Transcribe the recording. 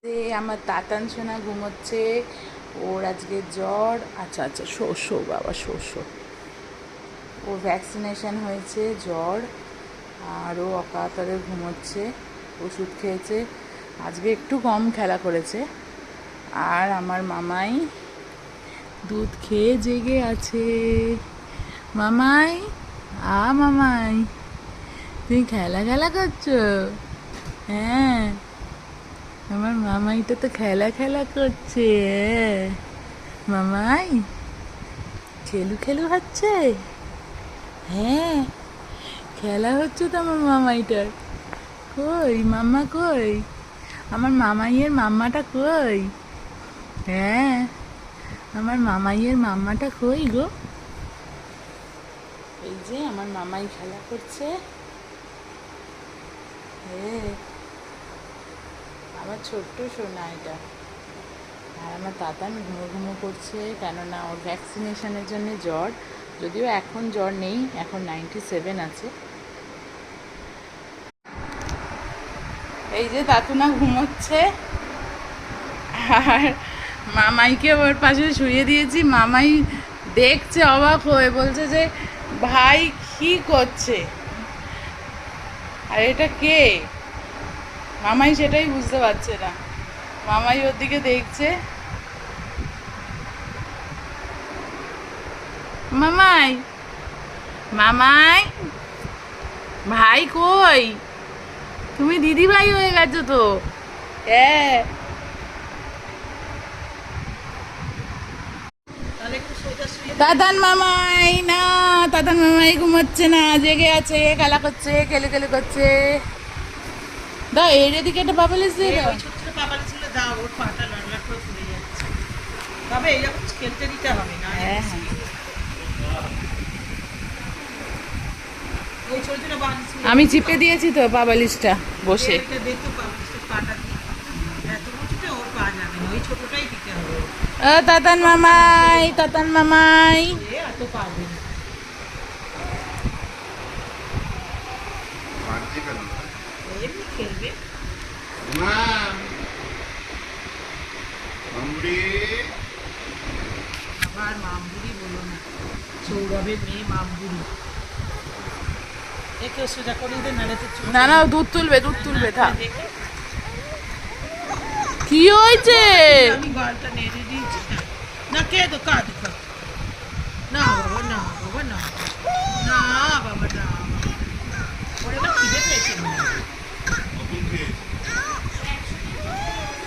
যে আমার তাতান সোনা ঘুমোচ্ছে, ওর আজকে জ্বর। আচ্ছা আচ্ছা, শো শো বাবা, শো শো। ওর ভ্যাকসিনেশন হয়েছে, জ্বর, আর ও অকাতরে ঘুমোচ্ছে, ওষুধ খেয়েছে। আজকে একটু কম খেলা করেছে। আর আমার মামাই দুধ খেয়ে জেগে আছে। মামাই, মামাই, তুমি খেলা খেলা করছো? হ্যাঁ, আমার মামাইটা তো খেলা খেলা করছে। মামাই খেলু খেলু হচ্ছে। হ্যাঁ, খেলা হচ্ছে তো আমার মামাইটার। কই মাম্মা কই? আমার মামাইয়ের মাম্মাটা কই? হ্যাঁ, আমার মামাইয়ের মাম্মাটা কই গো? এই যে আমার মামাই খেলা করছে। হ্যাঁ, আমার ছোট্ট সোনা এটা। আর আমার তাতান ঘুমো ঘুমো করছে, কেননা ওর ভ্যাকসিনেশনের জন্য জ্বর। যদিও এখন জ্বর নেই, এখন 97 আছে। এই যে তাতুনা ঘুমোচ্ছে, আর মামাইকে ওর পাশে শুয়ে দিয়েছি। মামাই দেখছে অবাক হয়ে, বলছে যে ভাই কি করছে, আর এটা কে? মামাই সেটাই বুঝতে পারছে না। মামাই ওর দিকে দেখছে। মামাই, মামাই, ভাই কই? তুমি দিদি ভাই হয়ে গেছো তো। হ্যাঁ, দাদান মামাই না, দাদান মামাই ঘুমাচ্ছে না, জেগে আছে, খেলা করছে, খেলে খেলে করছে। দা এর এদিকে একটা বাবালিশ দিয়ে দাও। ওই ছোট পাবালি ছিল, দাও, ওর পাটা লড়লাট করে পড়ে যাচ্ছে। তবে এইরকম খেলতে দিতে হবে না। হ্যাঁ হ্যাঁ, ওই ছোট ছোট বালিশ ছিল, আমি চিপে দিয়েছি তো বাবালিশটা বসে। এটা দেখতো পাবালিশের পাটা দিয়ে। এত কিছুটা ওর পা যাবে না, ওই ছোটটাই দিতে হবে। ও তাতান মামাই, তাতান মামাই। এত পারবে না। এমনি খেলবে। আবার মামবুড়ি বলো না, সৌরভের মেয়ে মামবুড়ি। একে সোজা করে দে, নাহলে তো চুল না না, দুধ তুলবে, দুধ তুলবে, থাক। দেখে কি হয়েছে? আমি গালটা নেড়ে দিয়েছি। না কে তো কাঁদ, না বাবা, না বাবা, না, না বাবা, না।